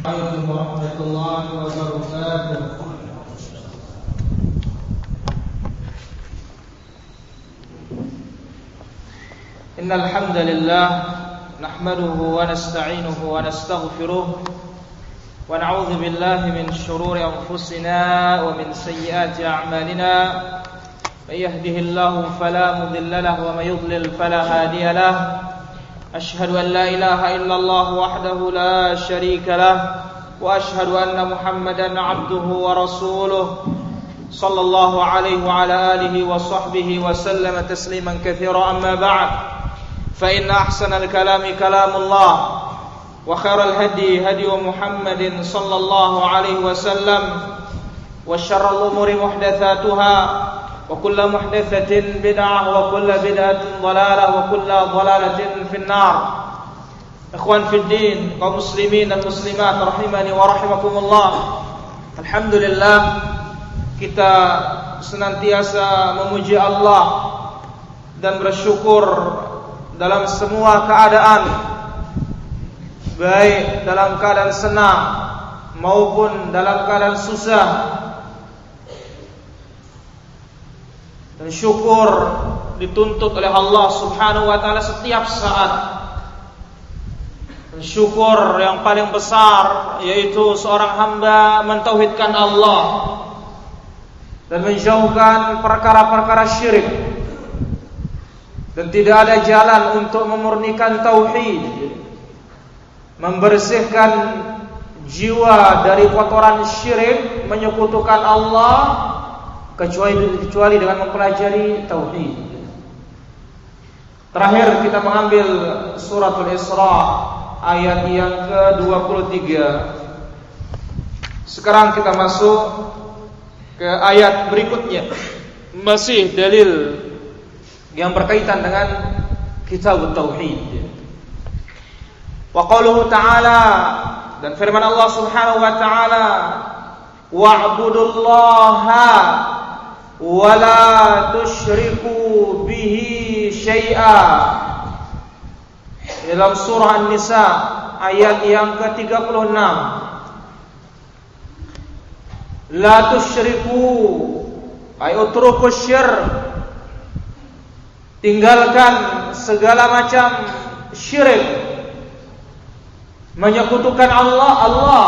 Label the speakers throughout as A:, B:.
A: عليكم ورحمة الله وبركاته. إن الحمد لله نحمده ونستعينه ونستغفره ونعوذ بالله من شرور أنفسنا ومن سيئات أعمالنا. من يهده الله فلا مضل له ومن يضلل فلا هادي له. أشهد أن لا إله إلا الله وحده لا شريك له وأشهد أن محمدا عبده ورسوله صلى الله عليه وعلى آله وصحبه وسلم تسليما كثيرا. أما بعد فإن أحسن الكلام كلام الله وخير الهدي هدي محمد صلى الله عليه وسلم وشر الأمور محدثاتها وكل محدثة بدعة وكل بدعة ضلالة وكل ضلالة في النار. Ikhwan fi din, kaum muslimin dan muslimat rahimani wa rahimakumullah. Alhamdulillah, kita senantiasa memuji Allah dan bersyukur dalam semua keadaan, baik dalam keadaan senang maupun dalam keadaan susah. Dan syukur dituntut oleh Allah Subhanahu wa taala setiap saat. Dan syukur yang paling besar yaitu seorang hamba mentauhidkan Allah dan menjauhkan perkara-perkara syirik. Dan tidak ada jalan untuk memurnikan tauhid, membersihkan jiwa dari kotoran syirik, menyekutukan Allah, kecuali dengan mempelajari tauhid. Terakhir kita mengambil suratul Isra ayat yang ke-23. Sekarang kita masuk ke ayat berikutnya. Masih dalil yang berkaitan dengan kitab tauhid. Wa qauluhu ta'ala, dan firman Allah Subhanahu wa ta'ala, wa'budullaha wala tusyriku bihi syai'a. Dalam surah An-Nisa ayat yang ke-36. La tusyriku ay utruku syirk, tinggalkan segala macam syirik, menyekutukan Allah,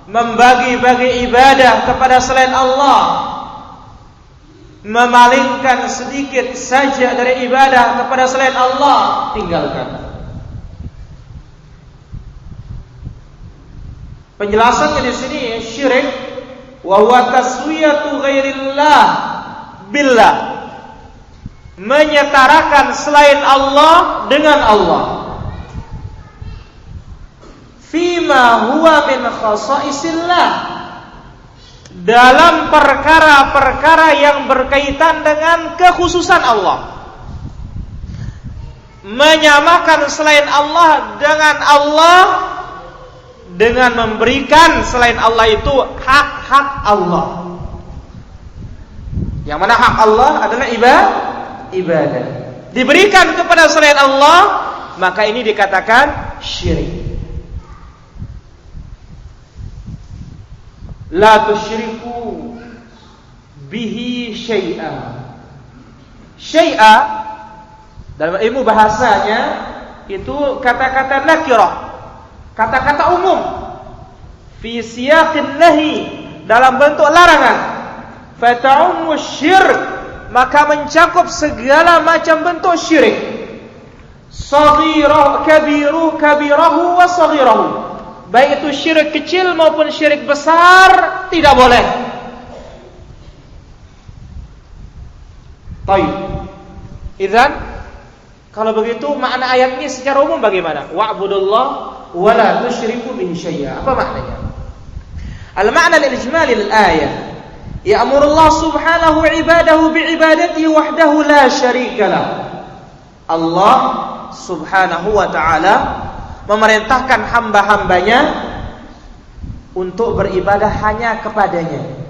A: membagi-bagi ibadah kepada selain Allah, memalingkan sedikit saja dari ibadah kepada selain Allah, tinggalkan. Penjelasannya di sini syirik wa huwa taswiyatu ghairillah billah, menyetarakan selain Allah dengan Allah. Fima huwa min khasaisillah, dalam perkara-perkara yang berkaitan dengan kekhususan Allah. Menyamakan selain Allah dengan Allah dengan memberikan selain Allah itu hak-hak Allah. Yang mana hak Allah adalah ibadah. Diberikan kepada selain Allah, maka ini dikatakan syirik. La tusyriku bihi syai'a. Syai'a dalam ilmu bahasanya itu kata-kata nakirah, kata-kata umum fi siyaqin nahi, dalam bentuk larangan. Fata'ummu syirk, maka mencakup segala macam bentuk syirik. Saghirah kabirahu wa saghirahu, baik itu syirik kecil maupun syirik besar, tidak boleh. Baik. Idzan, kalau begitu makna ayat ini secara umum bagaimana? Wa'budullah wa la tusyriku bihi syai'a. Apa maknanya? Al-ma'na al-ijmali lil-ayah, ya'murullah subhanahu ibadahu bi'ibadatihi wahdahu la syarika lah. Allah subhanahu wa ta'ala memerintahkan hamba-hambanya untuk beribadah hanya kepadanya.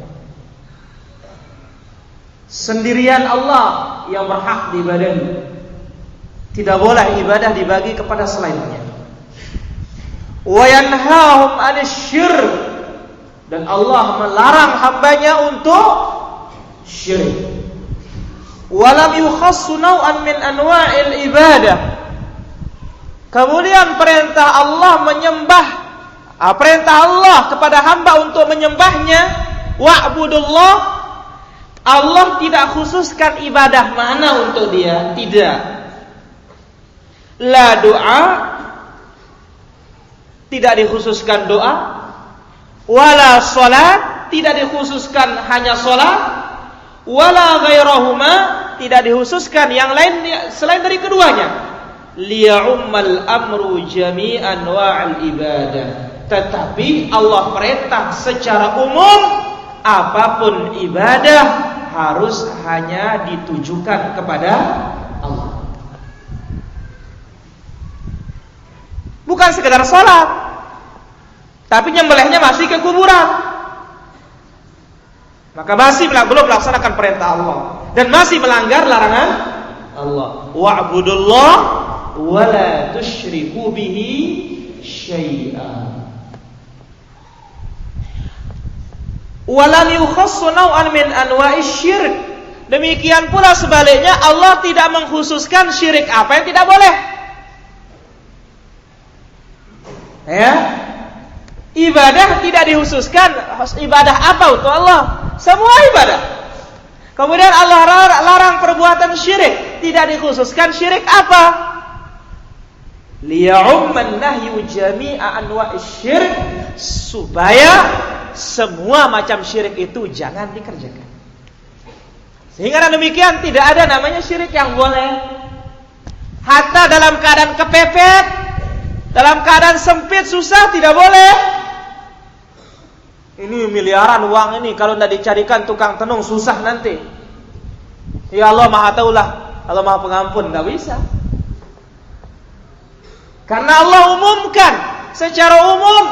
A: Sendirian Allah yang berhak diibadahi. Tidak boleh ibadah dibagi kepada selainnya. wa yanhahum 'anasy-syirk, dan Allah melarang hambanya untuk syirik. Wa lam yukhassu naw'an min anwa'il ibadah. Kemudian perintah Allah kepada hamba untuk menyembahnya, wa'budullah. Allah tidak khususkan ibadah mana untuk dia, tidak. La doa, tidak dikhususkan doa. Wala sholat, tidak dikhususkan hanya sholat. Wala ghairahuma, tidak dikhususkan yang lain selain dari keduanya. Liya'ummal amru jami'an wa'al ibadah. Tetapi Allah perintah secara umum, apapun ibadah harus hanya ditujukan kepada Allah. Bukan sekedar sholat, tapi nyembelihnya masih ke kuburan, maka masih belum melaksanakan perintah Allah dan masih melanggar larangan Allah. Wa'budullah wa la tusyriku bihi syai'an. Walam yukhassu naw'an min anwa'is syirk. Demikian pula sebaliknya, Allah tidak mengkhususkan syirik apa yang tidak boleh. Ya. Ibadah tidak dikhususkan ibadah apa untuk Allah. Semua ibadah. Kemudian Allah larang perbuatan syirik, tidak dikhususkan syirik apa? Liya'umman nahyu jami'a anwa'is syirk, supaya semua macam syirik itu jangan dikerjakan. Sehingga demikian tidak ada namanya syirik yang boleh. Hatta dalam keadaan kepepet, dalam keadaan sempit, susah, tidak boleh. Ini miliaran uang ini, kalau tidak dicarikan tukang tenung susah nanti. Ya Allah Maha Taulah, Allah Maha Pengampun, tidak bisa. Karena Allah umumkan secara umum,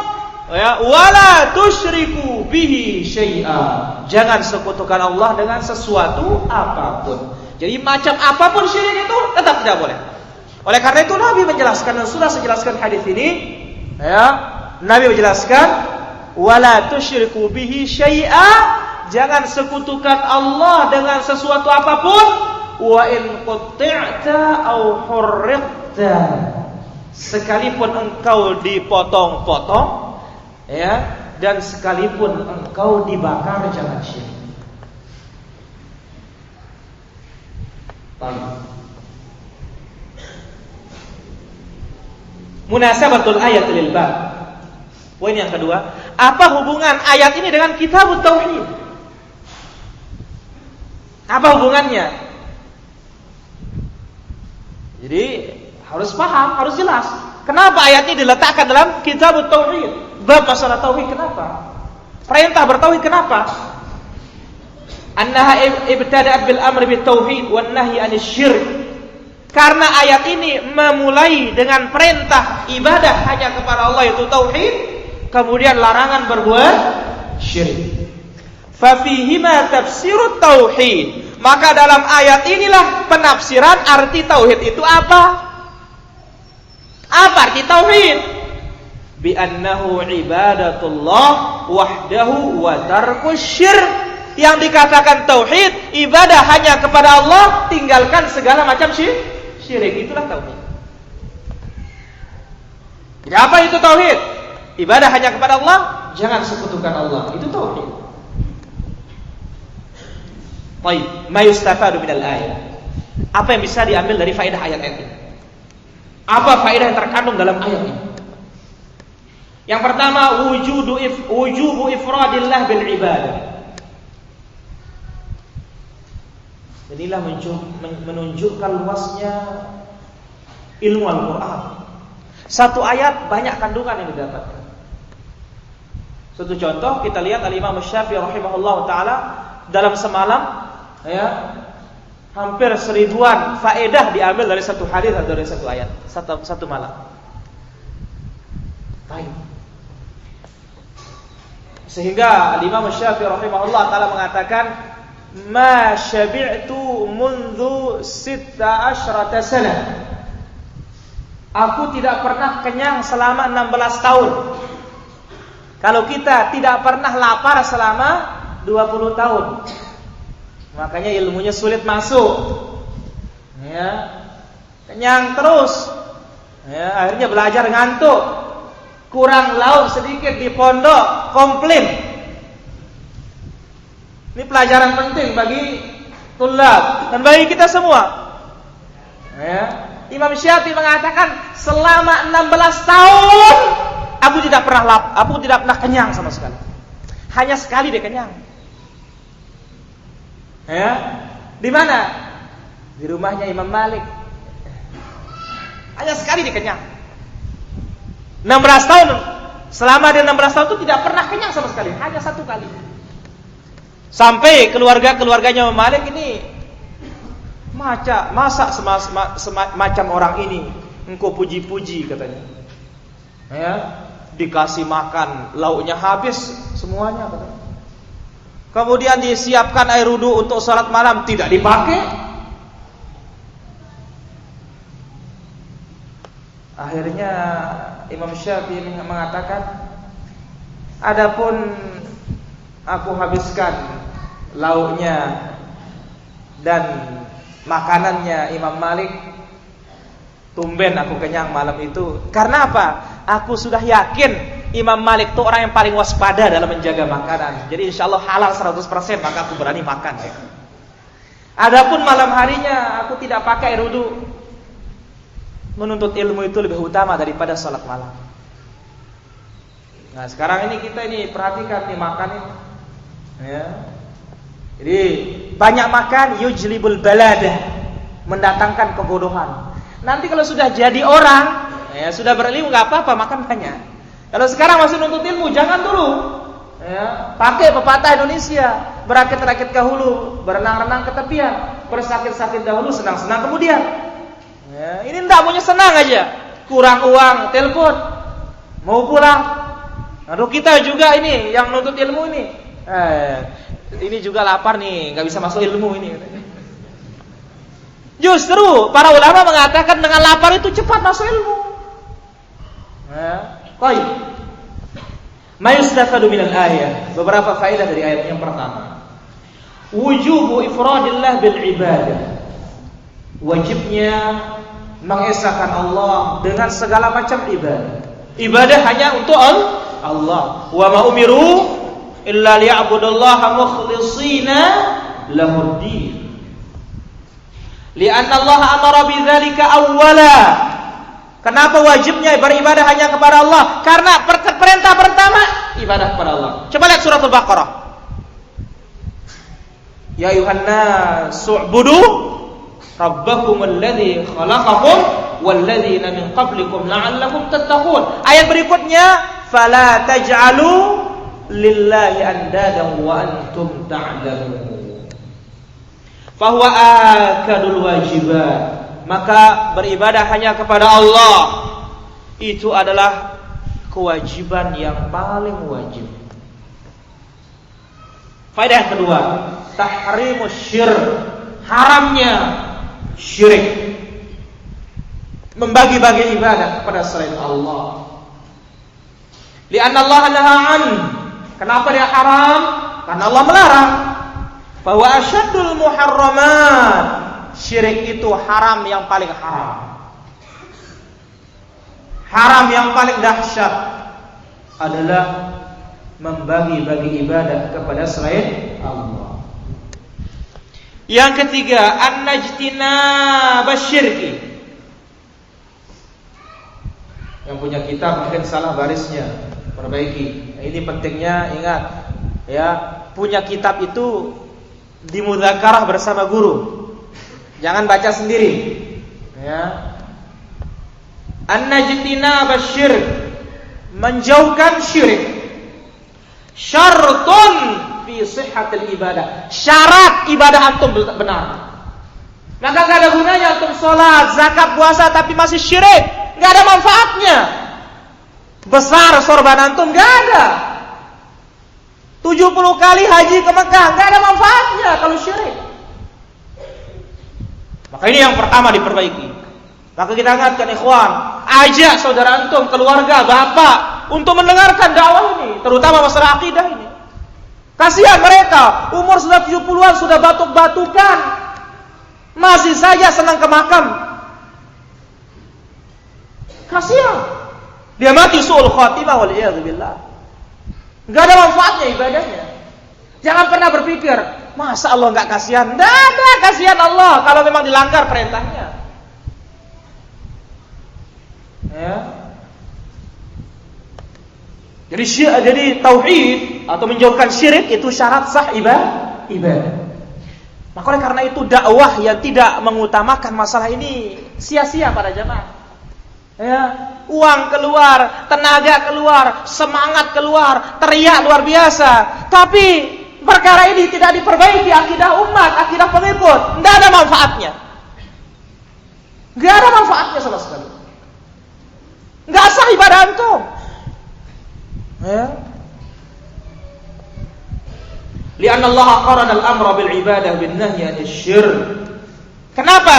A: ya, wala tusyriku bihi syai'a. Jangan sekutukan Allah dengan sesuatu apapun. Jadi macam apapun syirik itu tetap tidak boleh. Oleh karena itu Nabi menjelaskan, dan sudah saya jelaskan hadis ini, ya, Nabi menjelaskan wala tusyriku bihi syai'a, jangan sekutukan Allah dengan sesuatu apapun. Wa in qutti'ta aw hurriqta, sekalipun engkau dipotong-potong, ya, dan sekalipun engkau dibakar, jangan syirik. Munasabatul ayat lil bab. Poin yang kedua, apa hubungan ayat ini dengan kitabut tauhid? Apa hubungannya? Jadi harus paham, harus jelas. Kenapa ayat ini diletakkan dalam kitabut tauhid? Bab masalah tauhid, kenapa? Perintah bertauhid, kenapa? Annaha ibtada'at bil amri bit tauhid wan nahyi 'anil syirk. Karena ayat ini memulai dengan perintah ibadah hanya kepada Allah, itu tauhid, kemudian larangan berbuat syirik. Fa fihi ma tafsirut tauhid. Maka dalam ayat inilah penafsiran arti tauhid itu apa? Apa arti tauhid? Bi annahu ibadatullah wahdahu wa tarkus syirk. Yang dikatakan tauhid, ibadah hanya kepada Allah, tinggalkan segala macam syirik. Itulah tauhid. Jadi apa itu tauhid? Ibadah hanya kepada Allah, jangan sekutukan Allah. Itu tauhid. Baik, ma yustafadu minal ayat. Apa yang bisa diambil dari faedah ayat ini? Apa faedah yang terkandung dalam ayat ini? Yang pertama, wujubu ifradillah bil ibadah. Inilah menunjukkan luasnya ilmu Al-Quran. Satu ayat banyak kandungan yang didapatkan. Satu contoh, kita lihat Al-Imam Syafi'i rahimahullah ta'ala dalam semalam, ya, hampir 1000-an faedah diambil dari satu hadis atau dari satu ayat, satu malam. Baik. Sehingga Al-Imam Syafi'i rahimahullah ta'ala mengatakan, ma syabi'tu mundu 16 sana. Aku tidak pernah kenyang selama 16 tahun. Kalau kita tidak pernah lapar selama 20 tahun, makanya ilmunya sulit masuk. Ya, kenyang terus. Ya, akhirnya belajar ngantuk. Kurang lauk sedikit di pondok, komplain. Ini pelajaran penting bagi tulab dan bagi kita semua. Ya. Imam Syafi'i mengatakan selama 16 tahun aku tidak pernah kenyang sama sekali. Hanya sekali dia kenyang. Ya. Di mana? Di rumahnya Imam Malik. Hanya sekali dia kenyang. 16 tahun. Selama dia 16 tahun itu tidak pernah kenyang sama sekali, hanya satu kali. Sampai keluarganya Imam Malik ini masa semacam orang ini engkau puji-puji katanya. Ya, dikasih makan, lauknya habis semuanya katanya. Kemudian disiapkan air wudu untuk salat malam, tidak dipakai. Akhirnya Imam Syafi'i mengatakan, adapun aku habiskan lauknya dan makanannya Imam Malik, tumben aku kenyang malam itu. Karena apa? Aku sudah yakin Imam Malik itu orang yang paling waspada dalam menjaga makanan. Jadi insya Allah halal 100%, maka aku berani makan. Adapun malam harinya aku tidak pakai air wudu. Menuntut ilmu itu lebih utama daripada salat malam. Nah sekarang ini kita perhatikan nih makan ini. Ya. Jadi banyak makan yujlibul baladah, mendatangkan kebodohan. Nanti kalau sudah jadi orang, ya sudah berilmu nggak apa-apa makan banyak. Kalau sekarang masih nuntut ilmu, jangan dulu. Ya, pakai pepatah Indonesia, berakit-rakit dahulu, berenang-renang ke tepian, bersakit-sakit dahulu, senang-senang kemudian. Ya, ini enggak maunya senang aja, kurang uang, telepon, mau pulang. Aduh kita juga ini yang nuntut ilmu ini. Ini juga lapar nih, nggak bisa masuk ilmu ini. Justru para ulama mengatakan dengan lapar itu cepat masuk ilmu. Baik. Ma yustafadu minal ayah. Beberapa faedah dari ayat yang pertama. Wujubu ifradillah bil ibadah. Wajibnya mengesahkan Allah dengan segala macam ibadah. Ibadah hanya untuk Allah. Wa ma umiru illa liya'budullaha mukhlishina lahuddin. Li'anna Allah amara bidzalika awwala. Kenapa wajibnya beribadah hanya kepada Allah? Karena perintah pertama ibadah kepada Allah. Coba lihat surat Al-Baqarah. Ya ayuhan nas u'budu rabbakumul ladzi khalaqakum wal ladzina min qablikum la'allakum tattaqun. Ayat berikutnya, fala taj'alu lillahi andadan wa antum ta'lamun. Fahuwa akadul wajibat. Maka beribadah hanya kepada Allah itu adalah kewajiban yang paling wajib. Faedah yang kedua, tahrimus syirk, haramnya syirik, membagi-bagi ibadah kepada selain Allah. Li'anna Allah nahaan. Kenapa dia haram? Karena Allah melarang. Bahwa asyaddul muharramat, syirik itu haram yang paling haram. Haram yang paling dahsyat adalah membagi-bagi ibadah kepada selain Allah. Yang ketiga, an-najtinab asyirki. Yang punya kitab mungkin salah barisnya, perbaiki. Ini pentingnya, ingat ya, punya kitab itu dimudzakarah bersama guru. Jangan baca sendiri. Ya. An-najtinab asyirk, menjauhkan syirik. Syartun fi sihhatil ibadah. Syarat ibadah antum benar. Maka enggak ada gunanya antum salat, zakat, puasa tapi masih syirik, enggak ada manfaatnya. Besar sorban antum enggak ada. 70 kali haji ke Mekah enggak ada manfaatnya kalau syirik. Maka ini yang pertama diperbaiki. Maka kita ingatkan ikhwan, Ajak saudara antum, keluarga, bapak untuk mendengarkan dakwah ini, terutama masalah akidah ini. Kasihan mereka, umur sudah 70-an, sudah batuk-batukan, masih saja senang ke makam. Kasihan. Dia mati su'ul khatimah waliyadzubillah. Enggak ada manfaatnya ibadahnya. Jangan pernah berpikir, masa Allah enggak kasihan? Enggak ada kasihan Allah kalau memang dilanggar perintahnya. Ya. Jadi tauhid atau menjauhkan syirik itu syarat sah ibadah. Maka oleh karena itu dakwah yang tidak mengutamakan masalah ini sia-sia pada jamaah. Ya, uang keluar, tenaga keluar, semangat keluar, teriak luar biasa. Tapi perkara ini tidak diperbaiki akidah umat, akidah pengikut, tidak ada manfaatnya. Tidak ada manfaatnya sama sekali. Tidak sah ibadah antum. Ya. Lianna Allah qarana al-amra bil ibadah bin nahyi 'anil syirk. Kenapa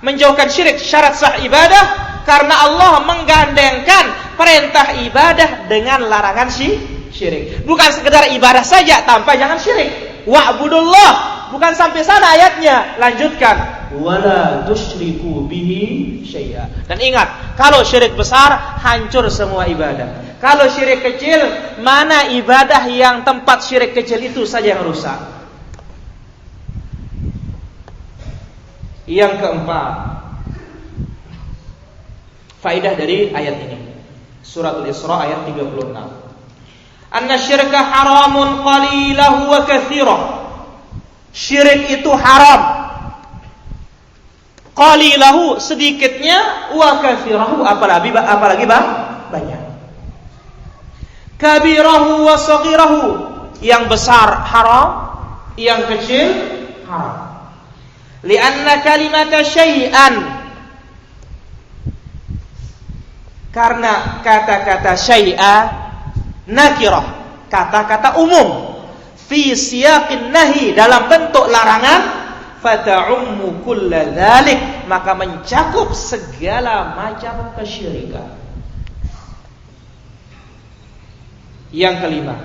A: menjauhkan syirik syarat sah ibadah? Karena Allah menggandengkan perintah ibadah dengan larangan syirik. Bukan sekedar ibadah saja tanpa jangan syirik. Wa'budullah, bukan sampai sana ayatnya. Lanjutkan. Wala tusyriku bihi syai'a. Dan ingat, kalau syirik besar hancur semua ibadah. Kalau syirik kecil, mana ibadah yang tempat syirik kecil itu saja yang rusak. Yang keempat, faedah dari ayat ini. Suratul Isra ayat 36. Anna syirka haramun qalilahu wa katsirah. Syirik itu haram. Qalilahu sedikitnya, wa katsirahu apalagi banyak. Kabirahu wa saghirahu, yang besar haram, yang kecil haram. Lianna kalimata syai'an, karena kata-kata syai'a nakirah, kata-kata umum, fi siyaqin nahi, dalam bentuk larangan, fata'ummu kulla dzalik, maka mencakup segala macam kesyirikan. Yang kelima,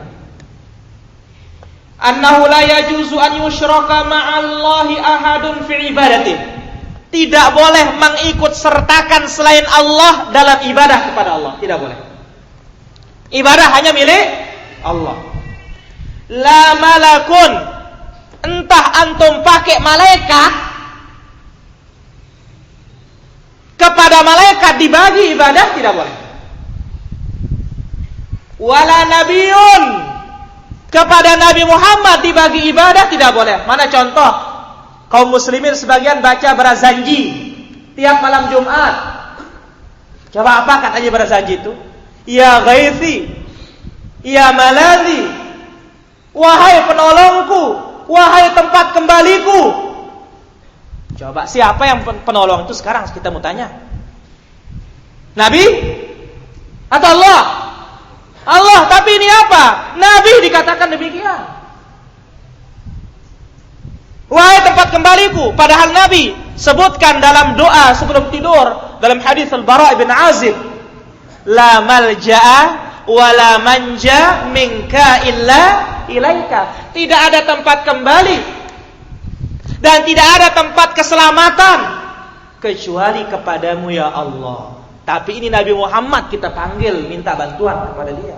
A: annahu la yajuzu an yushraka ma'allahi ahadun fi ibadatihi. Tidak boleh mengikut sertakan selain Allah dalam ibadah kepada Allah. Tidak boleh. Ibadah hanya milik Allah. La malakun, entah antum pakai malaikat, kepada malaikat dibagi ibadah, tidak boleh. Wala nabiyun, kepada Nabi Muhammad dibagi ibadah, tidak boleh. Mana contoh? Kaum muslimin sebagian baca berazanji tiap malam Jumat. Coba apa katanya berazanji itu? Ya ghaithi, ya malazi, wahai penolongku, wahai tempat kembaliku. Coba siapa yang penolong itu sekarang kita mau tanya? Nabi atau Allah? Allah, tapi ini apa? Nabi dikatakan demikian. Wahai tempat kembaliku, padahal Nabi sebutkan dalam doa sebelum tidur dalam hadis Al-Bara' bin Azib, la malja'a wa la manja minka illa ilaika. Tidak ada tempat kembali dan tidak ada tempat keselamatan kecuali kepadamu ya Allah. Tapi ini Nabi Muhammad kita panggil minta bantuan kepada dia.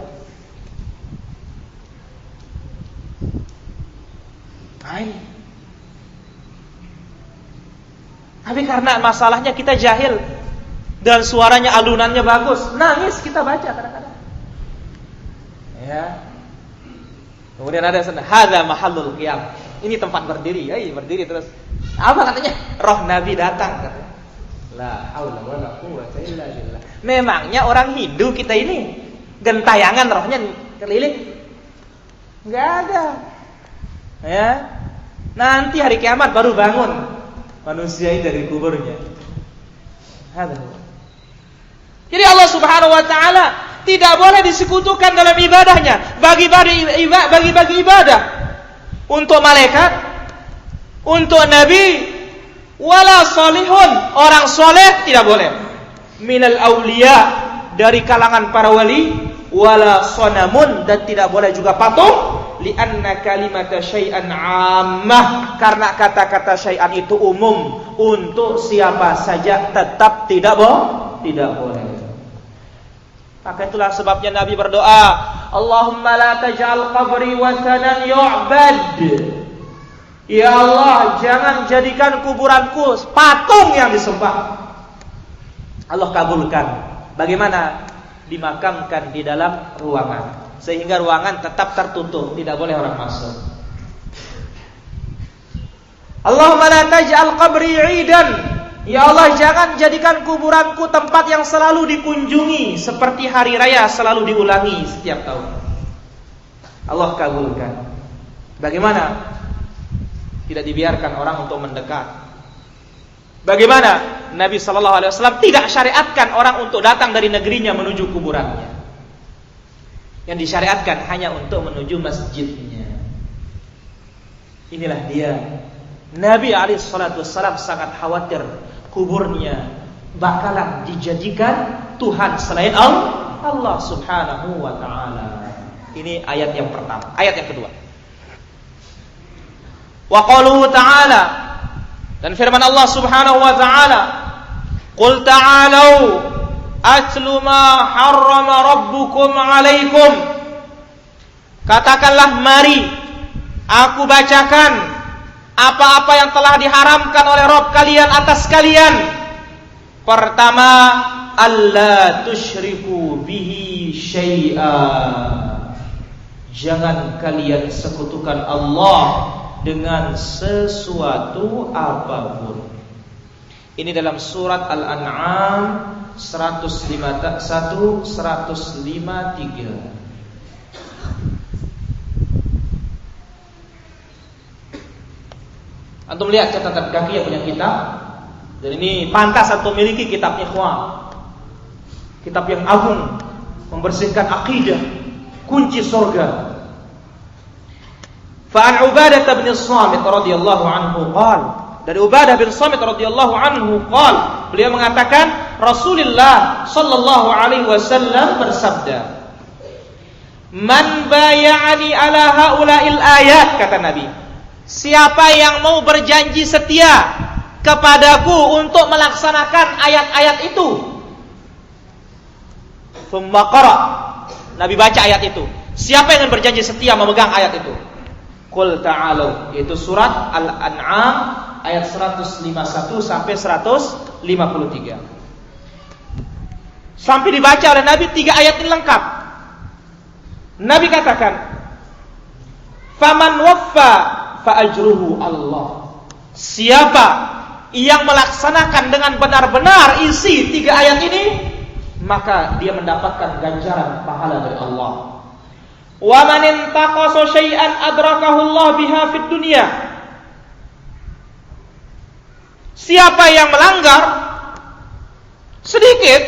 A: Tapi karena masalahnya kita jahil dan suaranya alunannya bagus, nangis kita baca kadang-kadang. Ya. Kemudian ada hadza mahallul qiyam. Ini tempat berdiri, berdiri terus. Apa katanya? Roh Nabi datang katanya. La haula wala quwwata illa billah. Memangnya orang Hindu kita ini gentayangan rohnya keliling? Enggak ada. Ya. Nanti hari kiamat baru bangun manusia ini dari kuburnya. Jadi Allah Subhanahu wa taala tidak boleh disekutukan dalam ibadahnya. Bagi-bagi ibadah untuk malaikat, untuk nabi, wala salihun, orang soleh tidak boleh. minal auliya, dari kalangan para wali, wala sonamun, dan tidak boleh juga patung, lianna kalimata syai'an ammah, karena kata-kata syai'an itu umum untuk siapa saja, tetap tidak boleh. Maka itulah sebabnya Nabi berdoa, Allahumma la taj'al qabri wathanan yu'bad. Ya Allah, jangan jadikan kuburanku patung yang disembah. Allah kabulkan. Bagaimana? Dimakamkan di dalam ruangan, sehingga ruangan tetap tertutup, tidak boleh orang masuk. Allahumma la taj'al qabri 'idan. Ya Allah, jangan jadikan kuburanku tempat yang selalu dikunjungi, seperti hari raya selalu diulangi setiap tahun. Allah kabulkan. Bagaimana? Tidak dibiarkan orang untuk mendekat. Bagaimana? Nabi SAW tidak syariatkan orang untuk datang dari negerinya menuju kuburannya. Yang disyariatkan hanya untuk menuju masjidnya. Inilah dia. Nabi SAW sangat khawatir kuburnya bakalan dijadikan Tuhan selain Allah Subhanahu wa ta'ala. Ini ayat yang pertama. Ayat yang kedua, wa qaluhu ta'ala, dan firman Allah Subhanahu wa ta'ala, qul ta'alu atlu ma harrama rabbukum 'alaikum. Katakanlah, mari aku bacakan apa-apa yang telah diharamkan oleh Rabb kalian atas kalian. Pertama, alla tusyriku bihi syai'a. Jangan kalian sekutukan Allah dengan sesuatu apapun. Ini dalam surat Al-An'am 151, 153. Antum lihat catatan kaki yang punya kitab. Dan ini pantas antum miliki kitab Ikhwan. Kitab yang agung, membersihkan akidah, kunci surga. Fa'an Ubadah bin Samit radhiyallahu anhu qala, dari Ubadah bin Samit radhiyallahu anhu qala, beliau mengatakan Rasulullah sallallahu alaihi wasallam bersabda, "Man bay'ani ala haula'il ayat," kata Nabi, siapa yang mau berjanji setia kepadaku untuk melaksanakan ayat-ayat itu. Tsumma qara, Nabi baca ayat itu. Siapa yang berjanji setia memegang ayat itu? Qul ta'alu, yaitu surat Al-An'am ayat 151 sampai 153. Sampai dibaca oleh Nabi 3 ayat ini lengkap. Nabi katakan, "Faman waffa fa'ajruhu Allah." Siapa yang melaksanakan dengan benar-benar isi 3 ayat ini, maka dia mendapatkan ganjaran pahala dari Allah. Wa man intaqasa syai'an adrakahu Allah biha fid dunya. Siapa yang melanggar sedikit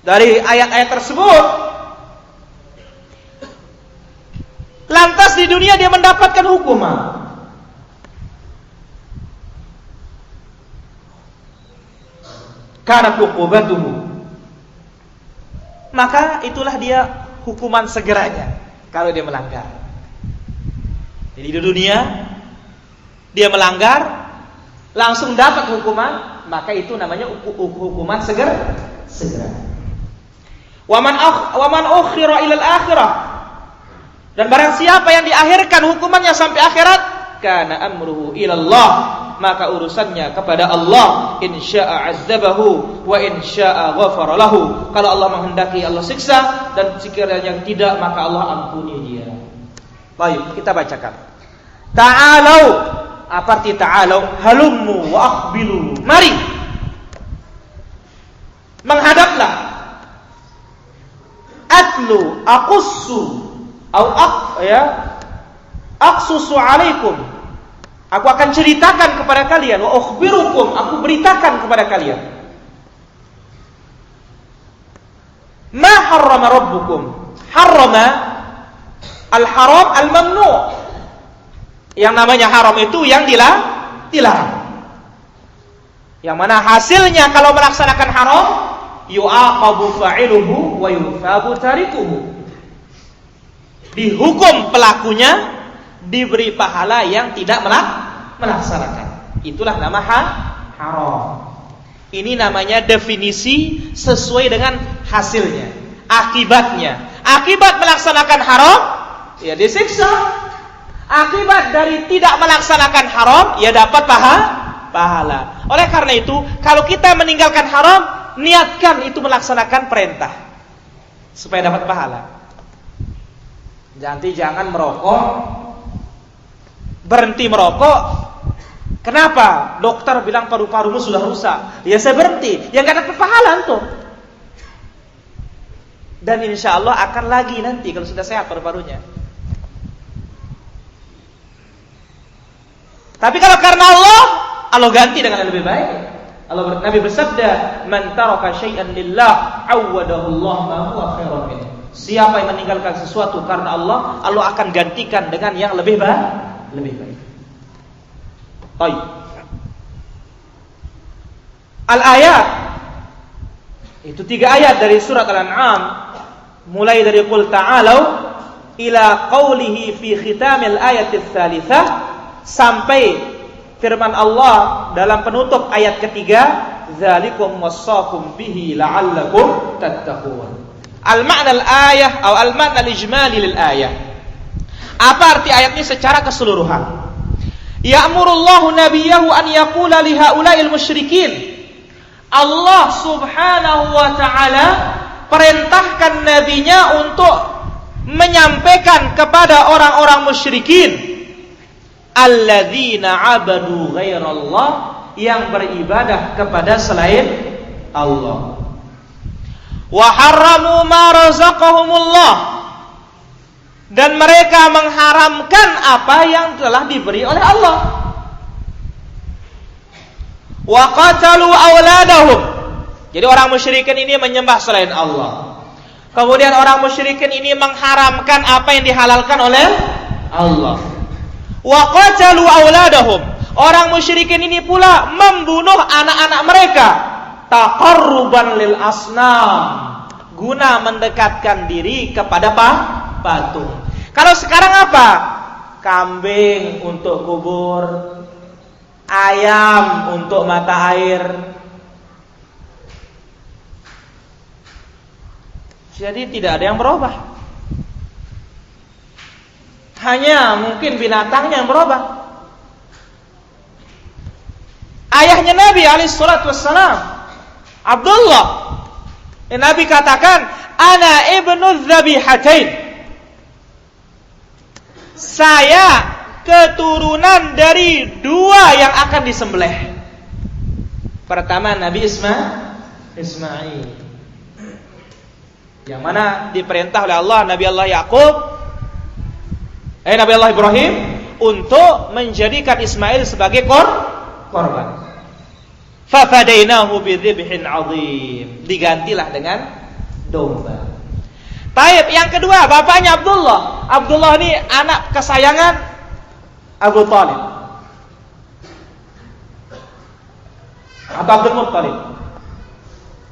A: dari ayat-ayat tersebut, lantas di dunia dia mendapatkan hukuman. Karena uqubatuhu, maka itulah dia hukuman segeranya kalau dia melanggar. Jadi di dunia dia melanggar langsung dapat hukuman, maka itu namanya hukuman segera. Wa man ukhira ila al-akhirah, dan barang siapa yang diakhirkan hukumannya sampai akhirat, kana amruhu ilallah, maka urusannya kepada Allah. In syaa 'adzabahu wa in syaa ghafara lahu. Kalau Allah menghendaki, Allah siksa, dan sekiranya tidak, maka Allah ampuni dia. Baik, kita bacakan. Ta'alau, apa arti ta'alau? Halummu wa aqbilu. Mari, menghadaplah. Atlu aqussu au aqsusu alaikum. Aku akan ceritakan kepada kalian, wa ukhbirukum, aku beritakan kepada kalian. Ma harrama rabbukum. Harrama, al-haram al-mamnu'. Yang namanya haram itu yang dilarang. Yang mana hasilnya kalau melaksanakan haram, yu'aqabu fa'iluhu wa yufabu tarikuhu. Dihukum pelakunya, diberi pahala yang tidak melaksanakan. Itulah nama haram. Ini namanya definisi sesuai dengan hasilnya, akibatnya. Akibat melaksanakan haram, ya disiksa. Akibat dari tidak melaksanakan haram, ya dapat pahala. Oleh karena itu, kalau kita meninggalkan haram, niatkan itu melaksanakan perintah supaya dapat pahala. Jangan merokok, berhenti merokok. Kenapa? Dokter bilang paru-parumu sudah rusak. Ya saya berhenti, ya nggak dapat pahala tuh. Dan insya Allah akan lagi nanti kalau sudah sehat paru-parunya. Tapi kalau karena Allah ganti dengan yang lebih baik. Nabi bersabda, "Man taraka syai'an lillah, awwadahu Allah ma huwa khairan min." Siapa yang meninggalkan sesuatu karena Allah, Allah akan gantikan dengan yang lebih baik. Baik. Al-ayat itu 3 ayat dari surat Al-An'am, mulai dari qul ta'alu ila qawlihi fi khitamil ayati tsalitsah sampai firman Allah dalam penutup ayat ketiga, dzalikum wassaqum bihi la'allakum tattaqun. Al-ma'na al-ayah atau al-ma'na al-ijmali lil ayah. Apa arti ayat ini secara keseluruhan? Ya'murullahu nabiyahu an yaqula li haula'il musyrikin. Allah Subhanahu wa taala perintahkan nabinya untuk menyampaikan kepada orang-orang musyrikin alladzina abadu ghairallah, yang beribadah kepada selain Allah. Wa harramu ma razaqahumullah, dan mereka mengharamkan apa yang telah diberi oleh Allah. Wa qatalu auladahum, jadi orang musyrikin ini menyembah selain Allah. Kemudian orang musyrikin ini mengharamkan apa yang dihalalkan oleh Allah. Wa qatalu auladahum, orang musyrikin ini pula membunuh anak-anak mereka taqarruban lil asnam, guna mendekatkan diri kepada patung. Kalau sekarang apa? Kambing untuk kubur, ayam untuk mata air. Jadi tidak ada yang berubah. Hanya mungkin binatangnya yang berubah. Ayahnya Nabi alaihi salatu wassalam, Abdullah, Nabi katakan, ana ibnu dzabihatain, saya keturunan dari 2 yang akan disembelih. Pertama Nabi Ismail, yang mana diperintah oleh Allah Nabi Allah Ibrahim untuk menjadikan Ismail sebagai korban. Fafadainahu bidzibhin azim, digantilah dengan domba. Taib, yang kedua bapaknya Abdullah. Abdullah ini anak kesayangan Abu Thalib atau Abdul Muttalib,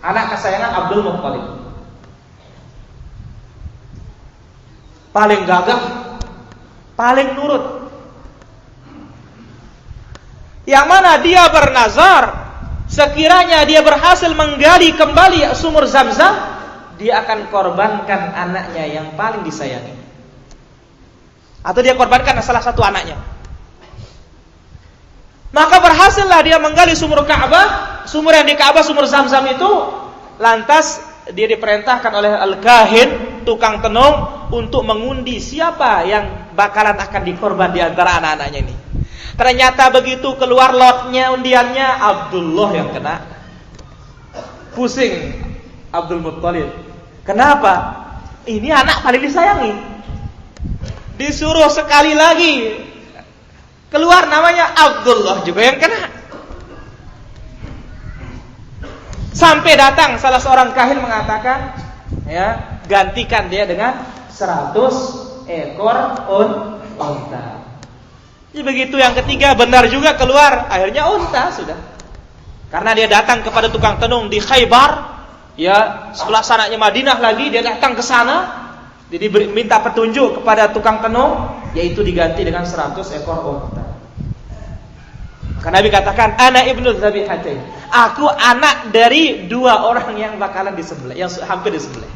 A: anak kesayangan Abdul Muttalib. Paling gagah, paling nurut. Yang mana dia bernazar, sekiranya dia berhasil menggali kembali sumur Zamzam, dia akan korbankan anaknya yang paling disayangi, atau dia korbankan salah satu anaknya. Maka berhasillah dia menggali sumur Ka'bah, sumur yang di Ka'bah, sumur Zamzam itu. Lantas dia diperintahkan oleh al-kahin, tukang tenung, untuk mengundi siapa yang bakalan akan dikorban di antara anak-anaknya ini. Ternyata begitu keluar lotnya, undiannya, Abdullah yang kena. Pusing Abdul Muttalib. Kenapa? Ini anak paling disayangi. Disuruh sekali lagi, keluar namanya, Abdullah juga yang kena. Sampai datang salah seorang kahin mengatakan, ya, gantikan dia dengan 100 ekor unta. Jadi begitu yang ketiga benar juga keluar, akhirnya unta sudah. Karena dia datang kepada tukang tenun di Khaybar, ya, sebelah sananya Madinah lagi, dia datang ke sana. Jadi minta petunjuk kepada tukang tenun, yaitu diganti dengan 100 ekor unta. Maka Nabi katakan, ana ibnu dzabihatain. Aku anak dari 2 orang yang bakalan disembelih, yang hampir disembelih.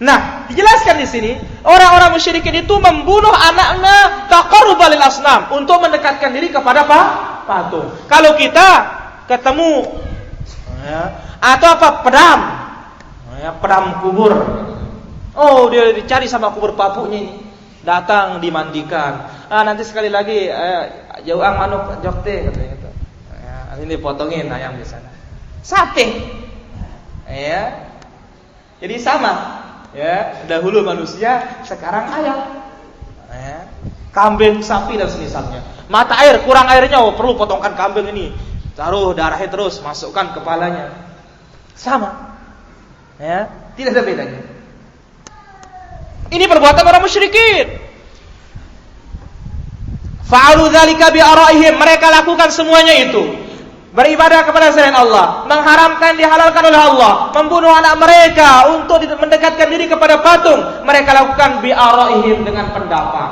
A: Nah, dijelaskan di sini, orang-orang musyrikin itu membunuh anaknya taqarruban lil asnam, untuk mendekatkan diri kepada patung. Kalau kita ketemu, ya, atau apa, pedam, ya, pedam kubur. Oh, dia dicari sama kubur papunya ini. Datang dimandikan. Nanti sekali lagi jauang manuk jokte katanya gitu. Ya, ini potongin ayam di sana. Sate. Ya. Jadi sama. Ya, dahulu manusia, sekarang ayam. Ya. Kambing, sapi dan semisalnya. Mata air, kurang airnya, perlu potongkan kambing ini. Taruh darahnya terus, masukkan kepalanya. Sama. Ya, tidak ada bedanya. Ini perbuatan orang musyrikin. Fa'alu dzalika bi ara'ihim, mereka lakukan semuanya itu. Beribadah kepada selain Allah, mengharamkan dihalalkan oleh Allah, membunuh anak mereka untuk mendekatkan diri kepada patung, mereka lakukan bi ara'ihim, dengan pendapat.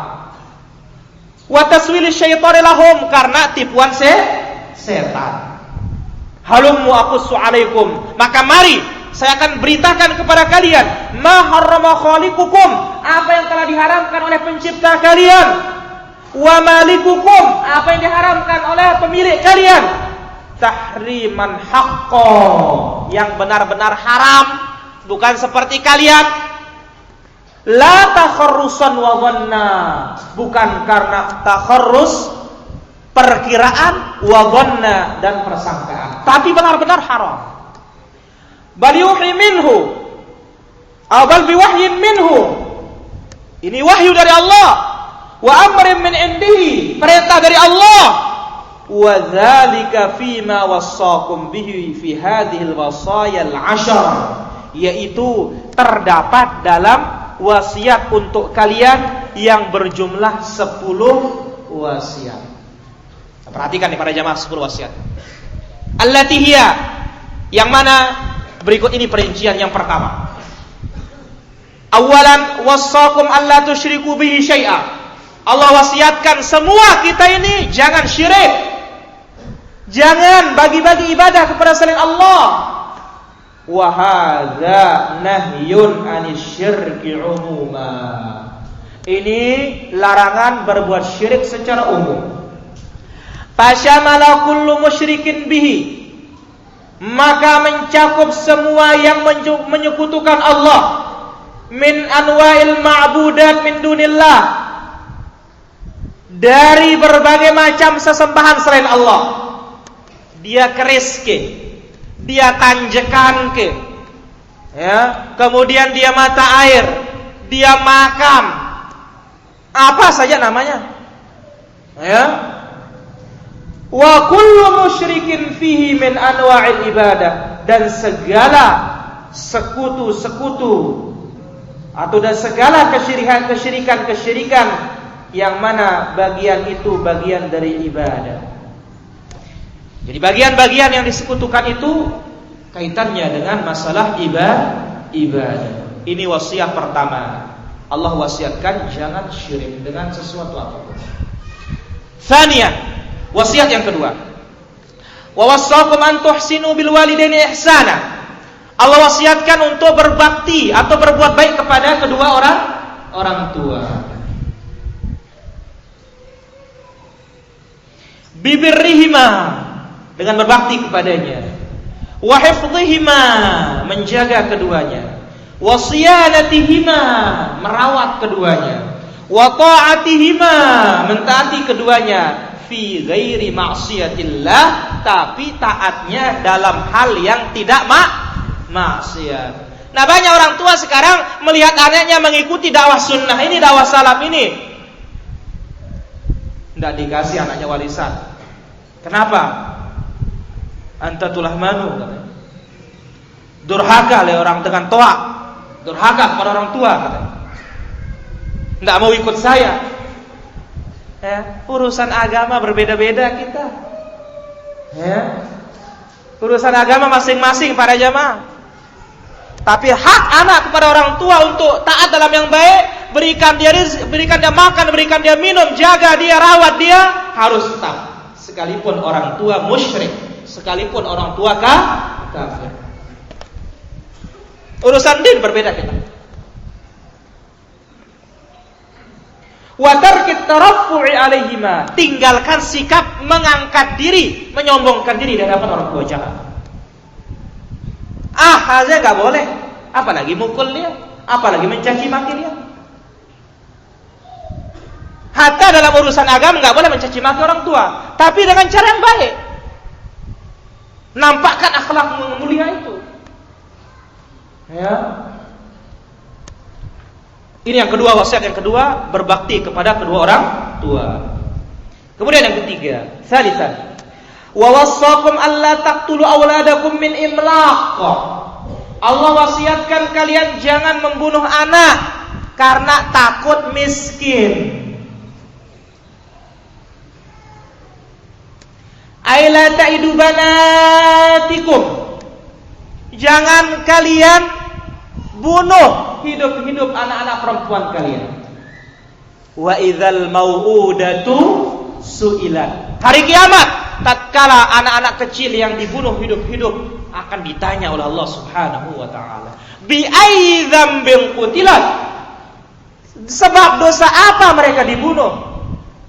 A: Wa taswili syaitani lahum, karena tipuan setan. Halummu aqussu alaikum, maka mari saya akan beritakan kepada kalian ma harrama khaliqukum, apa yang telah diharamkan oleh pencipta kalian, wa malikukum, apa yang diharamkan oleh pemilik kalian, tahriman haqqo, yang benar-benar haram, bukan seperti kalian. La takharrusan wa dhanna, bukan karena takharrus, perkiraan, wa dhanna, dan persangkaan, tapi benar-benar haram. Bal yuhi minhu, bal biwahyin minhu, ini wahyu dari Allah, wa amrin min indihi, perintah dari Allah. Wa dzalika fima wassaqum bihi fi hadhil wasayal 'ashar, yaitu terdapat dalam wasiat untuk kalian yang berjumlah 10 wasiat. Perhatikan nih para jamaah, 10 wasiat. Allati hiya, yang mana berikut ini perincian yang pertama. Awalan wassaqum alla tusyriku bihi syai'a. Allah wasiatkan semua kita ini jangan syirik. Jangan bagi-bagi ibadah kepada selain Allah. Wa hadza nahyun 'anisyirki 'umuma. Ini larangan berbuat syirik secara umum. Fasyamala kullu musyrikin bihi, maka mencakup semua yang menyekutukan Allah, min anwa'il ma'budat min dunillah, dari berbagai macam sesembahan selain Allah. Dia keris ke, dia tanjakan ke, ya, kemudian dia mata air, dia makam, apa saja namanya, ya. Wa kullu musyrikin fihi min anwa'il ibadah, dan segala sekutu-sekutu atau dan segala kesyirikan yang mana bagian itu bagian dari ibadah. Jadi bagian-bagian yang disekutukan itu kaitannya dengan masalah ibadah. Ini wasiat pertama. Allah wasiatkan jangan syirik dengan sesuatu apapun. Tsaniyan, wasiat yang kedua. Wa wassaqum an tuhsinu bil walidaini ihsana. Allah wasiatkan untuk berbakti atau berbuat baik kepada kedua orang tua. Bibirrihima, dengan berbakti kepadanya. Wa hifdhihima, menjaga keduanya. Wa siyanatihima, merawat keduanya. Wa ta'atihima, mentaati keduanya. Fi ghairi ma'siyatillah, tapi taatnya dalam hal yang tidak maksiat. Nah, banyak orang tua sekarang melihat anaknya mengikuti dakwah sunnah ini, dakwah salaf ini, tidak dikasih anaknya warisan. Kenapa? Anta tulah manu, katanya. Durhaka oleh orang dengan toa, durhaka kepada orang tua, katanya. Tidak mau ikut saya. Urusan agama berbeda-beda kita. Ya. Urusan agama masing-masing para jamaah. Tapi hak anak kepada orang tua untuk taat dalam yang baik, berikan dia rizki, berikan dia makan, berikan dia minum, jaga dia, rawat dia, harus tetap. Sekalipun orang tua musyrik, sekalipun orang tua kafir. Urusan din berbeda kita. Wa tarkit taraffu'i alaihima, tinggalkan sikap mengangkat diri, menyombongkan diri di hadapan orang tua, jangan. Aja enggak boleh, apalagi mukul dia, apalagi mencaci maki dia. Hatta dalam urusan agama enggak boleh mencaci maki orang tua, tapi dengan cara yang baik. Nampakkan akhlak mulia itu. Ya. Ini yang kedua, wasiat yang kedua, berbakti kepada kedua orang tua. Kemudian yang ketiga, salisan. Wa wassakum alla taqtulu auladakum min imlaq. Allah wasiatkan kalian jangan membunuh anak karena takut miskin. Aila ta'idu banatikum. Jangan kalian bunuh hidup-hidup anak-anak perempuan kalian. Wa idzal mau'udatu su'ilat. Hari kiamat, tatkala anak-anak kecil yang dibunuh hidup-hidup akan ditanya oleh Allah Subhanahu wa taala, bi ayyi dzambin qutilat? Sebab dosa apa mereka dibunuh?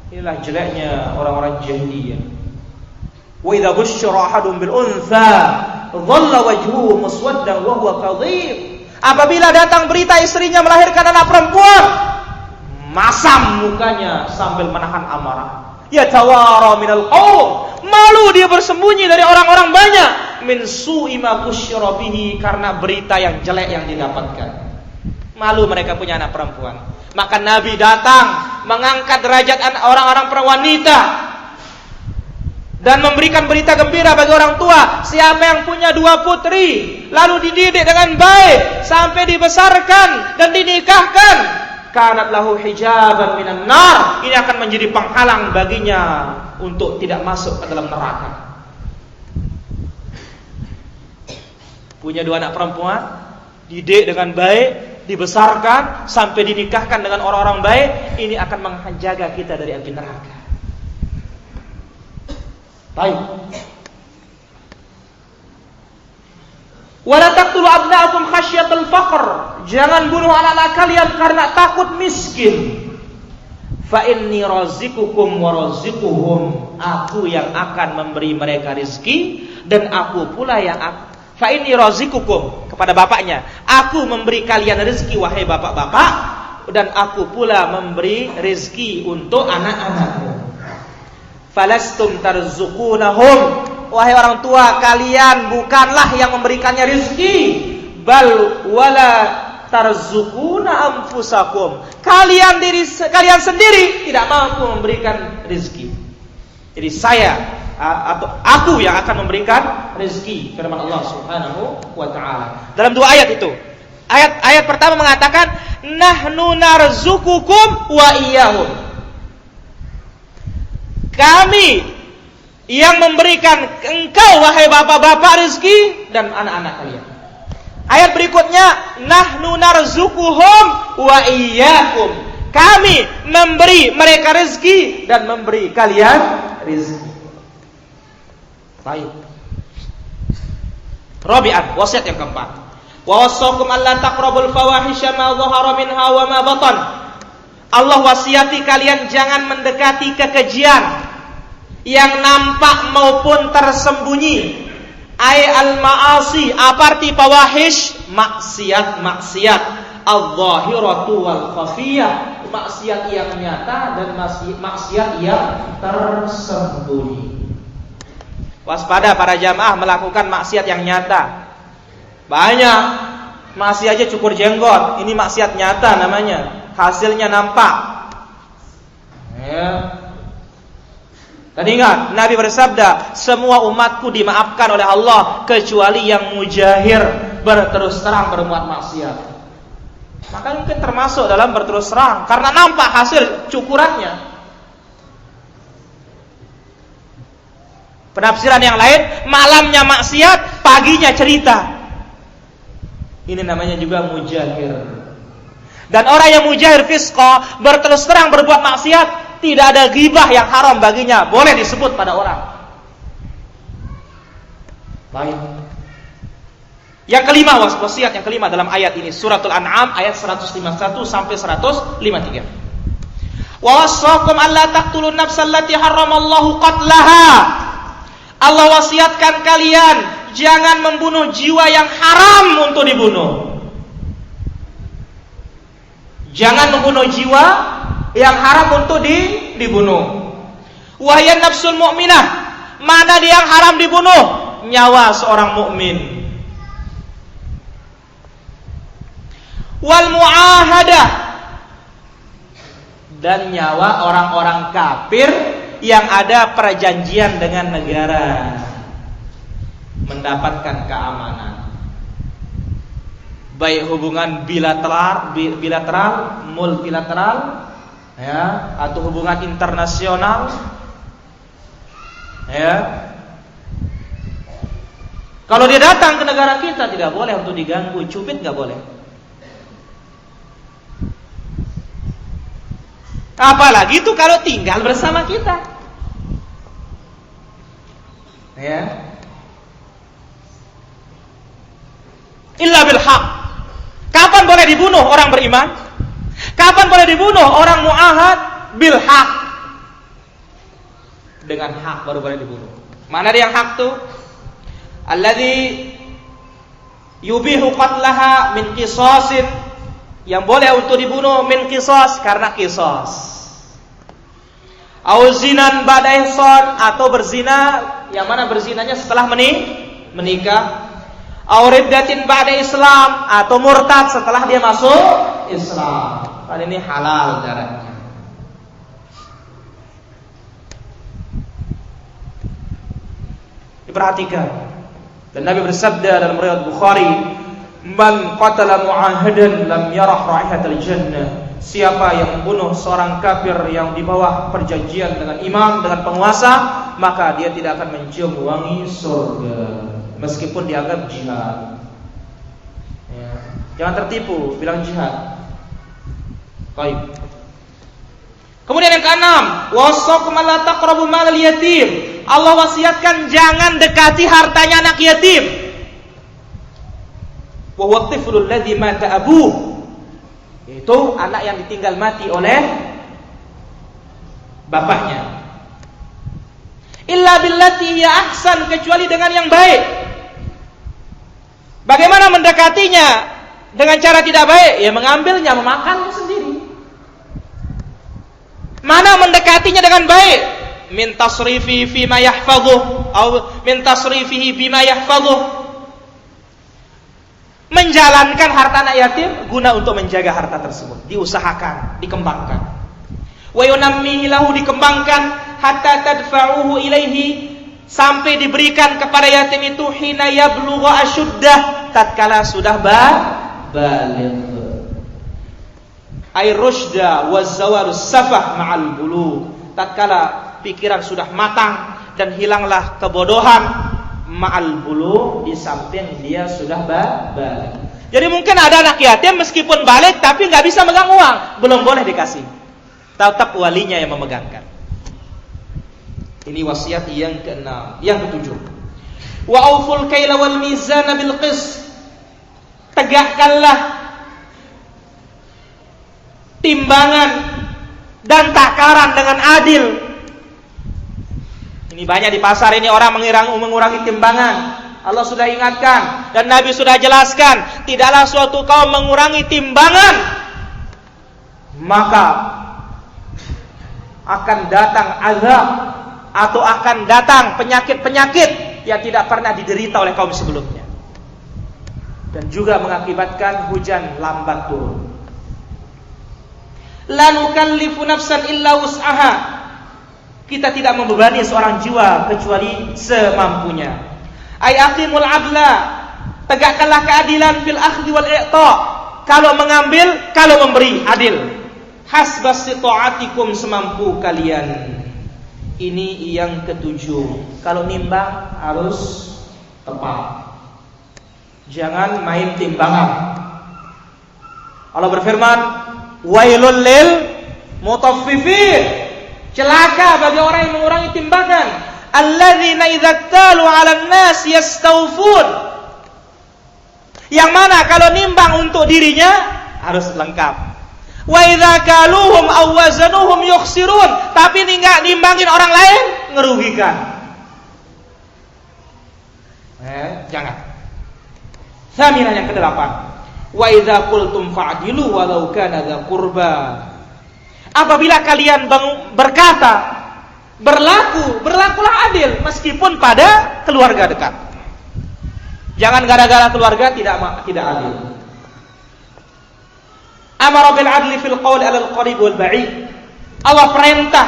A: Inilah jeleknya orang-orang jahiliyah. Wa idza busyira ahadun bil untha dhalla wajhuhu muswaddan wa huwa kadhib. Apabila datang berita istrinya melahirkan anak perempuan, masam mukanya sambil menahan amarah. Yatawara minal qaum, malu dia bersembunyi dari orang-orang banyak. Min su'i ma busyira bihi, karena berita yang jelek yang didapatkan. Malu mereka punya anak perempuan. Maka Nabi datang mengangkat derajat orang-orang wanita dan memberikan berita gembira bagi orang tua. Siapa yang punya 2 putri lalu dididik dengan baik sampai dibesarkan dan dinikahkan, kanat lahu hijaban minan nar, ini akan menjadi penghalang baginya untuk tidak masuk ke dalam neraka. Punya 2 anak perempuan, dididik dengan baik, dibesarkan sampai dinikahkan dengan orang-orang baik, ini akan menjaga kita dari api neraka. Baik. Wala taqtulu abna'akum khasyatal faqr. Jangan bunuh anak-anak kalian karena takut miskin. Fa inni razikukum wa razikuhum. Aku yang akan memberi mereka rezeki dan aku pula yang fa inni razikukum, kepada bapaknya, aku memberi kalian rezeki wahai bapak-bapak, dan aku pula memberi rezeki untuk anak-anakmu. Falastum tarzuqunahum, wahai orang tua, kalian bukanlah yang memberikannya rezeki, bal wala tarzuquna anfusakum, kalian sendiri tidak mampu memberikan rezeki. Jadi saya atau aku yang akan memberikan rezeki, firman Allah Subhanahu wa taala dalam 2 ayat itu. Ayat pertama mengatakan nahnu narzuqukum wa iyyahum, kami yang memberikan engkau wahai bapak-bapak rezeki dan anak-anak kalian. Ayat berikutnya nahnu narzuquhum wa iyyakum, kami memberi mereka rezeki dan memberi kalian rezeki. Baik. Rabi'an, wasiat yang keempat. Wa wassakum alla taqrabul fawahisha ma dhahara minha wa ma batan. Allah wasiati kalian jangan mendekati kekejian yang nampak maupun tersembunyi. Ai al-ma'asi, apa arti fawahish? Maksiat al-zahiratu wal khafiyah, maksiat yang nyata dan maksiat yang tersembunyi. Waspada para jamaah melakukan maksiat yang nyata. Banyak masih aja cukur jenggot, ini maksiat nyata namanya, hasilnya nampak. Ya. Dan ingat, Nabi bersabda, semua umatku dimaafkan oleh Allah kecuali yang mujahir, berterus terang berbuat maksiat. Maka mungkin termasuk dalam berterus terang karena nampak hasil cukurannya. Penafsiran yang lain, malamnya maksiat, paginya cerita. Ini namanya juga mujahir. Dan orang yang mujahir fisqa, berterus terang berbuat maksiat, tidak ada ghibah yang haram baginya, boleh disebut pada orang. Baik. Yang kelima, wasiat yang kelima dalam ayat ini, suratul An'am ayat 151 sampai 153. Wa wassakum alla taqtulun nafsal lati harramallahu qatlaha. Allah wasiatkan kalian jangan membunuh jiwa yang haram untuk dibunuh. Jangan membunuh jiwa yang haram untuk dibunuh. Wahya nafsul mu'minah, mana dia yang haram dibunuh? Nyawa seorang mukmin. Wal mu'ahadah, dan nyawa orang-orang kafir yang ada perjanjian dengan negara mendapatkan keamanan, baik hubungan bilateral, multilateral, ya, atau hubungan internasional, ya. Kalau dia datang ke negara kita tidak boleh untuk diganggu, cubit nggak boleh. Apalagi itu kalau tinggal bersama kita, ya. Illa bil haq. Kapan boleh dibunuh orang beriman? Kapan boleh dibunuh orang mu'ahad? Bil haq. Dengan hak baru boleh dibunuh. Mana dia yang hak tuh? Alladzi yubihu qatlaha min qisasin, yang boleh untuk dibunuh min qisas, karena qisas. Au zinan ba'da ihsan, atau berzina, yang mana berzinanya setelah menikah. Au riddatin ba'da Islam, atau murtad setelah dia masuk Islam. Kan ini halal darahnya. Diperhatikan. Dan Nabi bersabda dalam riwayat Bukhari, "Man qatala mu'ahadan lam yarah raihatal jannah." Siapa yang membunuh seorang kafir yang di bawah perjanjian dengan imam, dengan penguasa, maka dia tidak akan mencium wangi surga, meskipun dianggap jihad. Ya. Jangan tertipu bilang jihad. Baik. Kemudian yang keenam, wassakum alla taqrabu malal yatim. Allah wasiatkan jangan dekati hartanya anak yatim. Wa huwa tiflul ladzi mata abuh. Itu anak yang ditinggal mati oleh bapaknya. Illa billati hiya ahsan, kecuali dengan yang baik. Bagaimana mendekatinya dengan cara tidak baik? Ya mengambilnya, memakannya sendiri. Mana mendekatinya dengan baik? Min tasrifi fima yahfazuh, atau min tasrifihi bima yahfazuh. Menjalankan harta anak yatim guna untuk menjaga harta tersebut, diusahakan, dikembangkan. Wa yunammihi lahu, dikembangkan, hatta tadfa'uhu ilaihi, sampai diberikan kepada yatim itu hina yablugha asyuddah, tatkala sudah baligh. Ay rusyda wa zawalus safah ma'al bulugh, tatkala pikiran sudah matang dan hilanglah kebodohan, ma'al bulugh, di samping dia sudah balik. Jadi mungkin ada anak yatim meskipun balik tapi nggak bisa megang uang, belum boleh dikasih. Tetap walinya yang memegangkan. Ini wasiat yang keenam. Yang ketujuh, wa auful kaila wal mizana bil qist. Tegakkanlah timbangan dan takaran dengan adil. Ini banyak di pasar ini orang mengurangi timbangan. Allah sudah ingatkan dan Nabi sudah jelaskan, tidaklah suatu kaum mengurangi timbangan, maka akan datang azab atau akan datang penyakit-penyakit yang tidak pernah diderita oleh kaum sebelumnya, dan juga mengakibatkan hujan lambat turun. La nukallifu nafsan illa wus'aha. Kita tidak membebani seorang jiwa kecuali semampunya. Ay aqimul adla, tegakkanlah keadilan fil akhdhi wal i'ta. Kalau mengambil, kalau memberi, adil. Hasbas sita'atikum, semampu kalian. Ini yang ketujuh. Kalau nimbang harus tepat. Jangan main timbangan. Allah berfirman, wailul lil mutaffifin. Celaka bagi orang yang mengurangi timbangan. Alladzina idza talu 'alan nas yastawfun. Yang mana kalau nimbang untuk dirinya harus lengkap. Wa idza kaluhum aw wazanuhum yukhsirun. Tapi nimbangin orang lain ngerugikan. Jangan. Tsaminah yang ke-8. Wa idza qultum fa'dilu walau kana dza qurba. Apabila kalian berlakulah adil meskipun pada keluarga dekat. Jangan gara-gara keluarga tidak adil. Amara bil adli fil qawl 'alal qarib wal ba'id. Allah perintah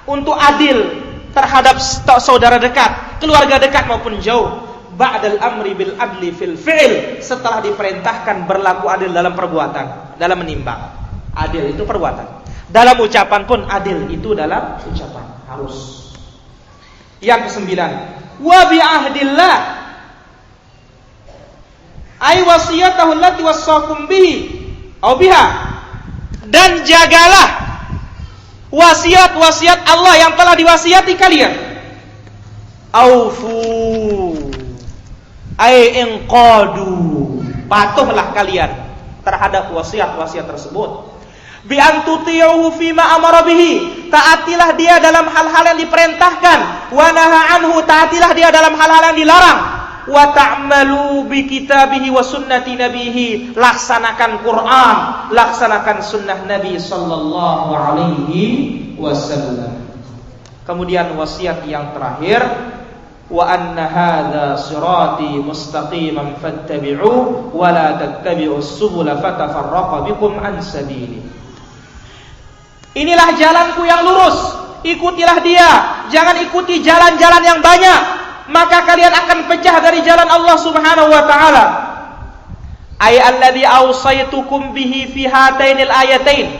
A: untuk adil terhadap saudara dekat, keluarga dekat maupun jauh. Ba'dal amri bil adli fil fi'l, setelah diperintahkan berlaku adil dalam perbuatan, dalam menimbang. Adil itu perbuatan. Dalam ucapan pun adil itu dalam ucapan harus. Yang ke-9, wa bi ahdillah ay wasiyatahu allati wasaqum bihi aw biha, dan jagalah wasiat-wasiat Allah yang telah diwasiati kalian. Aufu ay inqadu, patuhlah kalian terhadap wasiat-wasiat tersebut. Bi an tuti'uhu fima amara bihi, taatilah dia dalam hal-hal yang diperintahkan. Wa naha anhu, taatilah dia dalam hal-hal yang dilarang. Wa ta'malu bi kitabihi wa sunnati nabihi, laksanakan Quran, laksanakan sunnah Nabi sallallahu alaihi wasallam. Kemudian wasiat yang terakhir, wa anna hadza sirati mustaqiman fattabi'u wa la tattabi'us subula fatafarraqa bikum an sabili. Inilah jalanku yang lurus, ikutilah dia, jangan ikuti jalan-jalan yang banyak, maka kalian akan pecah dari jalan Allah Subhanahu wa taala. Ay alladzi awsaitukum bihi fi hatainil ayatain,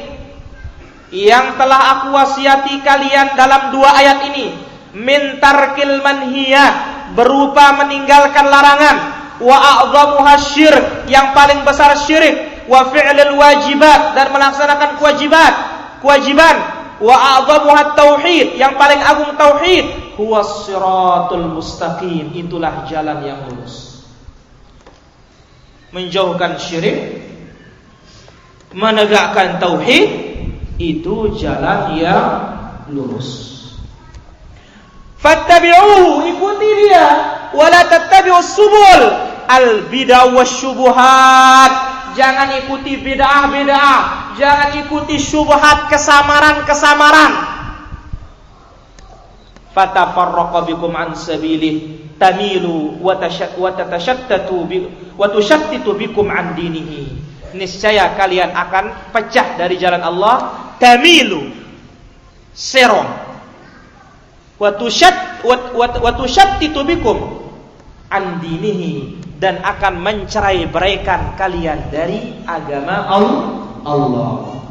A: yang telah aku wasiati kalian dalam dua ayat ini. Min tarkil manhiyat, berupa meninggalkan larangan. Wa a'dhamuha syirk, yang paling besar syirik. Wa fi'lil wajibat, dan melaksanakan kewajiban. Wa a'dhamuha tauhid, yang paling agung tauhid. Huwas siratul mustaqim, itulah jalan yang lurus. Menjauhkan syirik, menegakkan tauhid, itu jalan yang lurus. Fattabi'uhu, ikuti dia. Wala tattabi'us subul al bid'ah wasyubuhat, jangan ikuti bid'ah, jangan ikuti syubhat, kesamaran. Fatafarraqa bikum an sabilih tamilu wa tatashattatu wa tushатtitu bikum an dinihi. Niscaya kalian akan pecah dari jalan Allah. Tamilu, serong. Wa tushатtitu bikum an dinihi, dan akan mencerai-beraikan kalian dari agama Allah.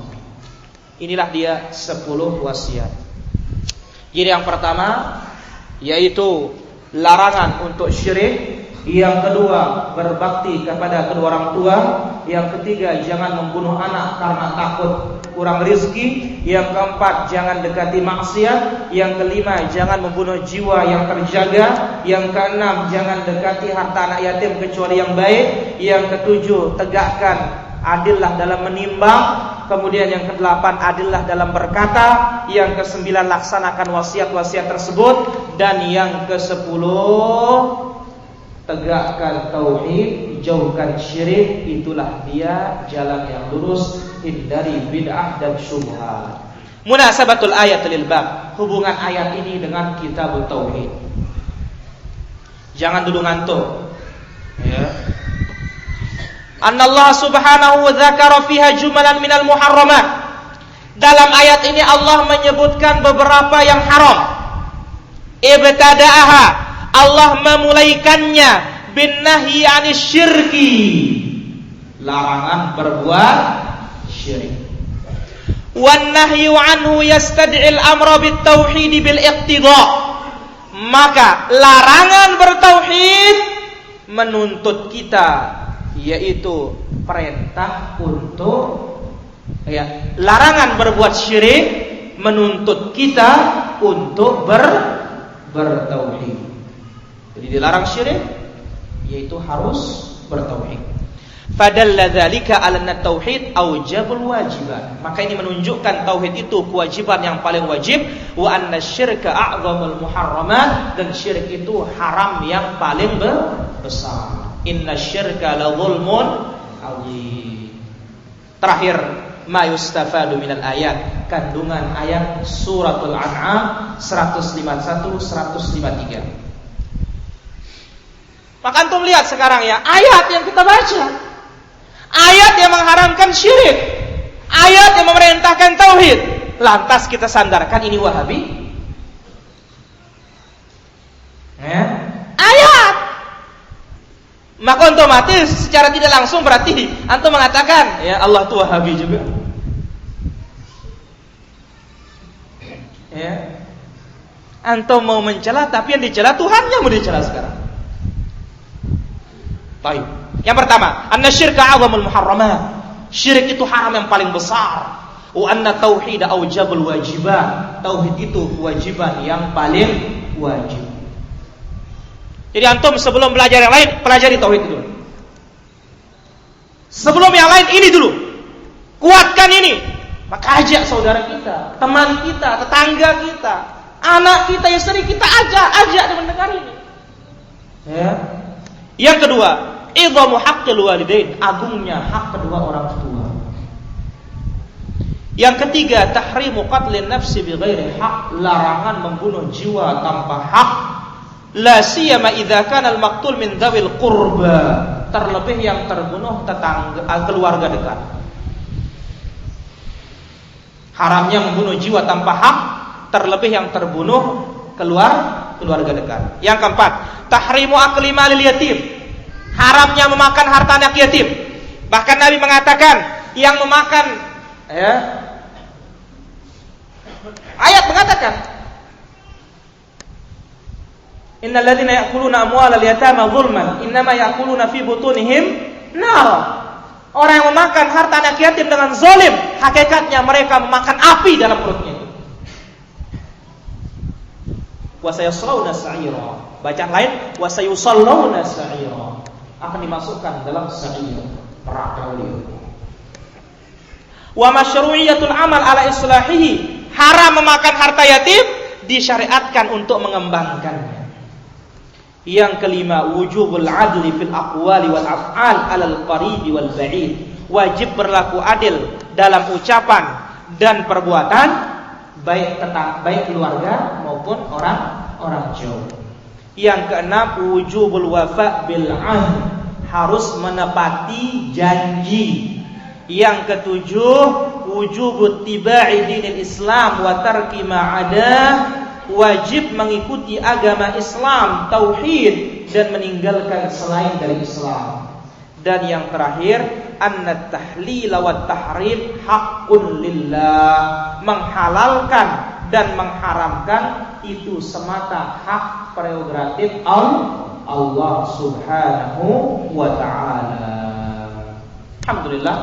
A: Inilah dia 10 wasiat. Jadi yang pertama yaitu larangan untuk syirik, yang kedua berbakti kepada kedua orang tua, yang ketiga jangan membunuh anak karena takut kurang rezeki, yang keempat jangan dekati maksiat, yang kelima jangan membunuh jiwa yang terjaga, yang keenam jangan dekati harta anak yatim kecuali yang baik, yang ketujuh tegakkan adillah dalam menimbang, kemudian yang kedelapan adillah dalam berkata, yang kesembilan laksanakan wasiat-wasiat tersebut, dan yang kesepuluh tegakkan tauhid, jauhkan syirik, itulah dia jalan yang lurus, hindari bid'ah dan syubhat. Munasabatul ayat lil bab, hubungan ayat ini dengan kitab tauhid. Jangan dulu ngantuk. Ya. Anna Allah subhanahu wa dzakara fiha jumalan minal muharramat. Dalam ayat ini Allah menyebutkan beberapa yang haram. Ibtada'aha, Allah memulaikannya bin nahyi 'anis syirki, larangan berbuat syirik. wan nahyu anhu yastad'il amra bit tauhid bil iqtida. Maka larangan bertauhid menuntut kita, yaitu perintah untuk larangan berbuat syirik menuntut kita untuk bertauhid. Jadi dilarang syirik, yaitu harus bertauhid. Fadalla dzalika 'ala at-tauhid aujabul wajibat. Maka ini menunjukkan tauhid itu kewajiban yang paling wajib, wa anna syirka a'zamul muharramat, dan syirik itu haram yang paling besar. Inna syirka la zulmun 'adzim. Terakhir, ma yustafadu minal ayat, kandungan ayat suratul An'am 151 153. Maka antum lihat sekarang ya, ayat yang kita baca, ayat yang mengharamkan syirik, ayat yang memerintahkan tauhid, lantas kita sandarkan ini Wahabi. Ayat. Maka otomatis secara tidak langsung berarti antum mengatakan ya Allah itu Wahabi juga. Ya. Antum mau mencela, tapi yang dicela Tuhan yang mau dicela sekarang. Baik. Yang pertama, anna syirka 'azamul muharramat. Syirik itu haram yang paling besar. Wa anna tauhid aujabul wajibat. Tauhid itu kewajiban yang paling wajib. Jadi antum sebelum belajar yang lain, pelajari tauhid dulu. Sebelum yang lain ini dulu. Kuatkan ini. Maka ajak saudara kita, teman kita, tetangga kita, anak kita, istri kita, ajak mendengar ini. Ya. Yang kedua, idhamu haqqil walidain, agungnya hak kedua orang tua. Yang ketiga, tahrimu qatlin nafsi bighairi haq, larangan membunuh jiwa tanpa hak. La siyama idza kana al-maqtul min dzawil qurba, terlebih yang terbunuh tetangga, keluarga dekat. Haramnya membunuh jiwa tanpa hak, terlebih yang terbunuh keluarga dekat. Yang keempat, tahrimu akli malil yatim, haramnya memakan harta anak yatim. Bahkan Nabi mengatakan yang memakan ayat mengatakan innal ladzina ya'kuluna amwalal yatama zulman innama ya'kuluna fi butunihim nar. Orang yang memakan harta anak yatim dengan zalim, hakikatnya mereka memakan api dalam perutnya. Wa sayaslawna sa'ira. Bacaan lain, wa sayusallawna sa'ira, akan dimasukkan dalam sa'ir, neraka beliau. Wa masyru'iyatul amal ala islahihi, haram memakan harta yatim, disyariatkan untuk mengembangkannya. Yang kelima, wujubul adli fil aqwali wal af'al 'alal qaribi wal ba'id, wajib berlaku adil dalam ucapan dan perbuatan, baik keluarga maupun orang jauh. Yang keenam, wujubul wafa bil ahd, harus menepati janji. Yang ketujuh, wujubut tiba'i dinil Islam wa tarki ma'adah, wajib mengikuti agama Islam, tauhid, dan meninggalkan selain dari Islam. Dan yang terakhir, anna tahlil wa tahrim haqqun lillah, menghalalkan dan mengharamkan itu semata hak prerogatif Allah Subhanahu wa ta'ala. Alhamdulillah,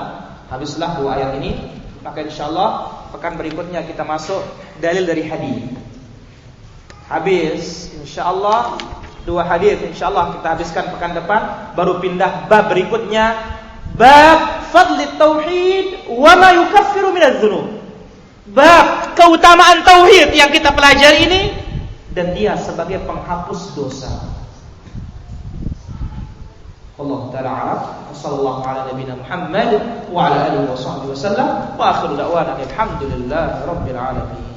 A: habislah dua ayat ini. Maka insyaallah pekan berikutnya kita masuk dalil dari hadis. Habis insyaallah dua hadis, insyaallah kita habiskan pekan depan, baru pindah bab berikutnya, bab fadli tauhid wa ma yukaffiru minadz dzunub. Bab keutamaan tauhid yang kita pelajari ini, dan dia sebagai penghapus dosa. Allah taala a'lam. Sallallahu ala nabiyina Muhammad wa ala alihi wa sahbihi wasallam. Wa akhiru da'wana alhamdulillahi rabbil alamin.